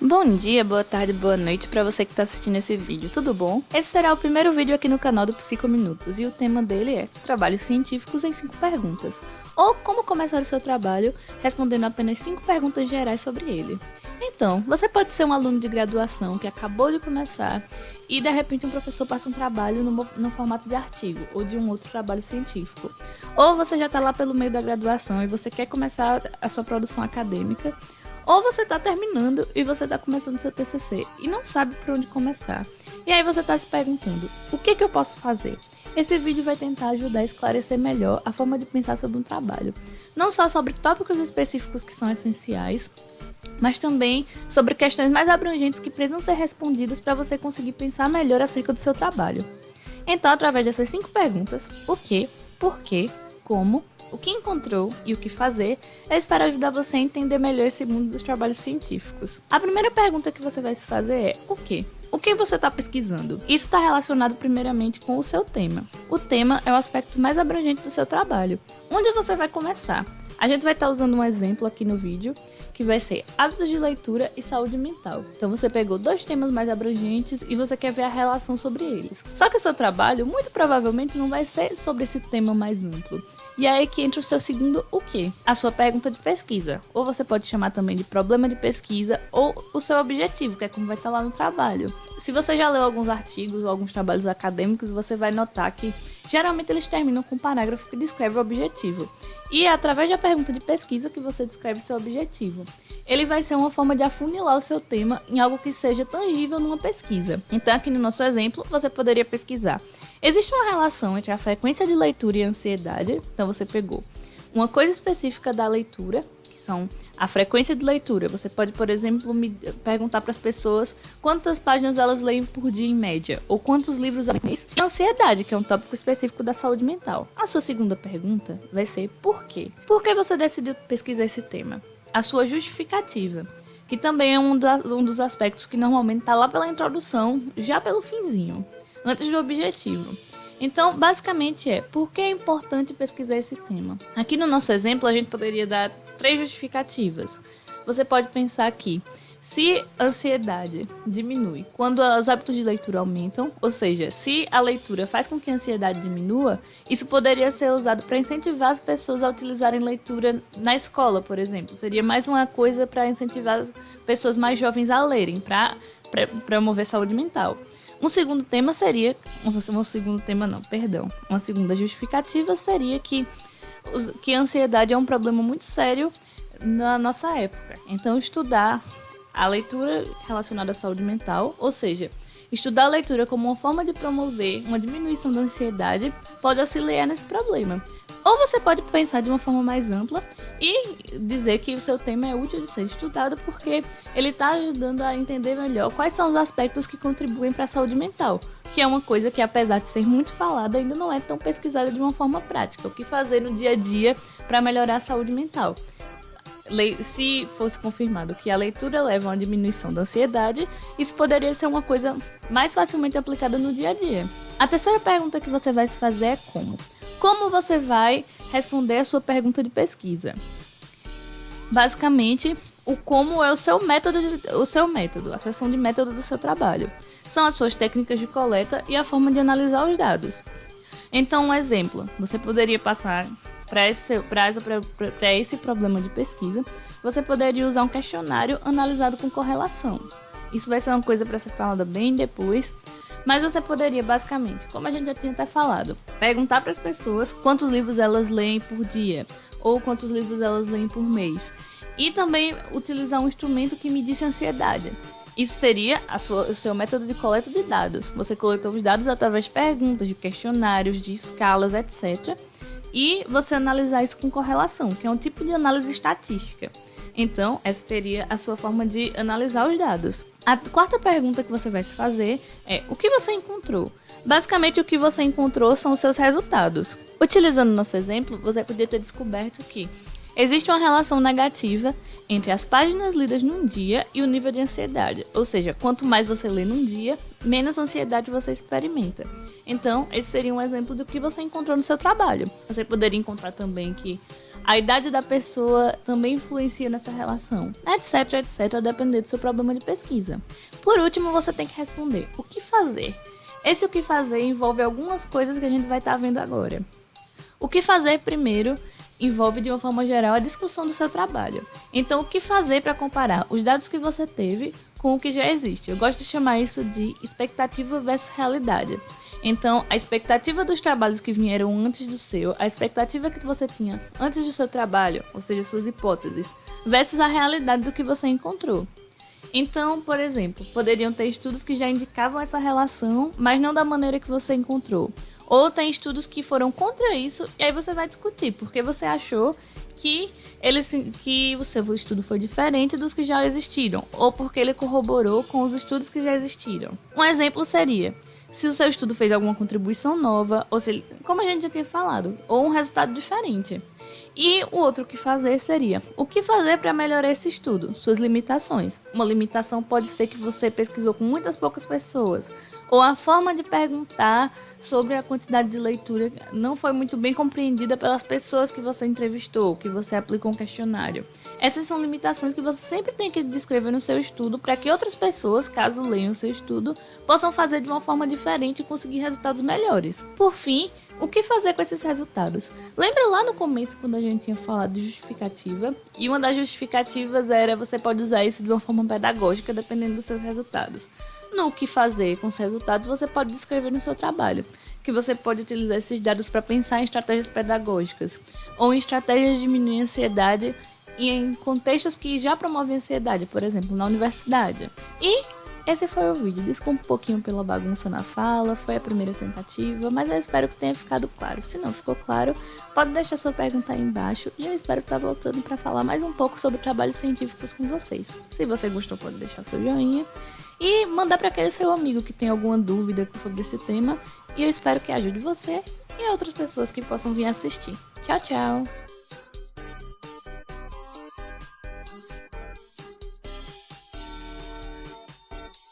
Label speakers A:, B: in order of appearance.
A: Bom dia, boa tarde, boa noite para você que está assistindo esse vídeo, tudo bom? Esse será o primeiro vídeo aqui no canal do Psicominutos e o tema dele é Trabalhos Científicos em 5 perguntas, ou como começar o seu trabalho respondendo apenas 5 perguntas gerais sobre ele. Então, você pode ser um aluno de graduação que acabou de começar e de repente um professor passa um trabalho no formato de artigo ou de um outro trabalho científico. Ou você já está lá pelo meio da graduação e você quer começar a sua produção acadêmica. Ou você está terminando e você está começando seu TCC e não sabe por onde começar. E aí você está se perguntando, o que eu posso fazer? Esse vídeo vai tentar ajudar a esclarecer melhor a forma de pensar sobre um trabalho. Não só sobre tópicos específicos que são essenciais, mas também sobre questões mais abrangentes que precisam ser respondidas para você conseguir pensar melhor acerca do seu trabalho. Então, através dessas 5 perguntas, o que, por quê, como, o que encontrou e o que fazer, eu espero ajudar você a entender melhor esse mundo dos trabalhos científicos. A primeira pergunta que você vai se fazer é o quê? O que você está pesquisando? Isso está relacionado primeiramente com o seu tema. O tema é o aspecto mais abrangente do seu trabalho. Onde você vai começar? A gente vai estar usando um exemplo aqui no vídeo, que vai ser hábitos de leitura e saúde mental. Então você pegou 2 temas mais abrangentes e você quer ver a relação sobre eles. Só que o seu trabalho, muito provavelmente, não vai ser sobre esse tema mais amplo. E aí que entra o seu segundo o quê? A sua pergunta de pesquisa. Ou você pode chamar também de problema de pesquisa, ou o seu objetivo, que é como vai estar lá no trabalho. Se você já leu alguns artigos ou alguns trabalhos acadêmicos, você vai notar que geralmente eles terminam com um parágrafo que descreve o objetivo. E é através da pergunta de pesquisa que você descreve seu objetivo. Ele vai ser uma forma de afunilar o seu tema em algo que seja tangível numa pesquisa. Então, aqui no nosso exemplo, você poderia pesquisar: existe uma relação entre a frequência de leitura e a ansiedade? Então, você pegou uma coisa específica da leitura, que são a frequência de leitura. Você pode, por exemplo, perguntar para as pessoas quantas páginas elas leem por dia em média, ou quantos livros elas leem. E a ansiedade, que é um tópico específico da saúde mental. A sua segunda pergunta vai ser por quê? Por que você decidiu pesquisar esse tema? A sua justificativa, que também é um dos aspectos que normalmente está lá pela introdução, já pelo finzinho, antes do objetivo. Então, basicamente por que é importante pesquisar esse tema? Aqui no nosso exemplo, a gente poderia dar 3 justificativas. Você pode pensar aqui: se a ansiedade diminui quando os hábitos de leitura aumentam, ou seja, se a leitura faz com que a ansiedade diminua, isso poderia ser usado para incentivar as pessoas a utilizarem leitura na escola, por exemplo. Seria mais uma coisa para incentivar as pessoas mais jovens a lerem, para promover saúde mental. Uma segunda justificativa seria que a ansiedade é um problema muito sério na nossa época. Então, estudar a leitura relacionada à saúde mental, ou seja, estudar a leitura como uma forma de promover uma diminuição da ansiedade, pode auxiliar nesse problema. Ou você pode pensar de uma forma mais ampla e dizer que o seu tema é útil de ser estudado porque ele está ajudando a entender melhor quais são os aspectos que contribuem para a saúde mental, que é uma coisa que, apesar de ser muito falada, ainda não é tão pesquisada de uma forma prática. O que fazer no dia a dia para melhorar a saúde mental? Se fosse confirmado que a leitura leva a uma diminuição da ansiedade, isso poderia ser uma coisa mais facilmente aplicada no dia a dia. A terceira pergunta que você vai se fazer é como. Como você vai responder a sua pergunta de pesquisa? Basicamente, o como é o seu método, a seção de método do seu trabalho. São as suas técnicas de coleta e a forma de analisar os dados. Então, um exemplo, você poderia passar para esse problema de pesquisa, você poderia usar um questionário analisado com correlação. Isso vai ser uma coisa para ser falada bem depois, mas você poderia, basicamente, como a gente já tinha até falado, perguntar para as pessoas quantos livros elas leem por dia, ou quantos livros elas leem por mês. E também utilizar um instrumento que medisse a ansiedade. Isso seria o seu método de coleta de dados. Você coletou os dados através de perguntas, de questionários, de escalas, etc. E você analisar isso com correlação, que é um tipo de análise estatística. Então, essa seria a sua forma de analisar os dados. A quarta pergunta que você vai se fazer é: o que você encontrou? Basicamente, o que você encontrou são os seus resultados. Utilizando nosso exemplo, você poderia ter descoberto que existe uma relação negativa entre as páginas lidas num dia e o nível de ansiedade. Ou seja, quanto mais você lê num dia, menos ansiedade você experimenta. Então, esse seria um exemplo do que você encontrou no seu trabalho. Você poderia encontrar também que A idade da pessoa também influencia nessa relação, etc, etc, a depender do seu problema de pesquisa. Por último, você tem que responder: o que fazer? Esse o que fazer envolve algumas coisas que a gente vai estar vendo agora. O que fazer, primeiro, envolve de uma forma geral a discussão do seu trabalho. Então, o que fazer para comparar os dados que você teve com o que já existe? Eu gosto de chamar isso de expectativa versus realidade. Então, a expectativa dos trabalhos que vieram antes do seu, a expectativa que você tinha antes do seu trabalho, ou seja, suas hipóteses, versus a realidade do que você encontrou. Então, por exemplo, poderiam ter estudos que já indicavam essa relação, mas não da maneira que você encontrou. Ou tem estudos que foram contra isso, e aí você vai discutir, porque você achou que o seu estudo foi diferente dos que já existiram, ou porque ele corroborou com os estudos que já existiram. Um exemplo seria: se o seu estudo fez alguma contribuição nova, ou se, como a gente já tinha falado, ou um resultado diferente. E o outro que fazer seria: o que fazer para melhorar esse estudo? Suas limitações. Uma limitação pode ser que você pesquisou com muitas poucas pessoas, ou a forma de perguntar sobre a quantidade de leitura não foi muito bem compreendida pelas pessoas que você entrevistou, que você aplicou um questionário. Essas são limitações que você sempre tem que descrever no seu estudo para que outras pessoas, caso leiam o seu estudo, possam fazer de uma forma diferente e conseguir resultados melhores. Por fim, o que fazer com esses resultados? Lembra lá no começo quando a gente tinha falado de justificativa? E uma das justificativas era: você pode usar isso de uma forma pedagógica dependendo dos seus resultados. No que fazer com os resultados, você pode descrever no seu trabalho, que você pode utilizar esses dados para pensar em estratégias pedagógicas, ou em estratégias de diminuir a ansiedade e em contextos que já promovem ansiedade, por exemplo, na universidade. E esse foi o vídeo. Desculpa um pouquinho pela bagunça na fala, foi a primeira tentativa, mas eu espero que tenha ficado claro. Se não ficou claro, pode deixar sua pergunta aí embaixo e eu espero estar voltando para falar mais um pouco sobre trabalhos científicos com vocês. Se você gostou, pode deixar o seu joinha e mandar para aquele seu amigo que tem alguma dúvida sobre esse tema, e eu espero que ajude você e outras pessoas que possam vir assistir. Tchau, tchau!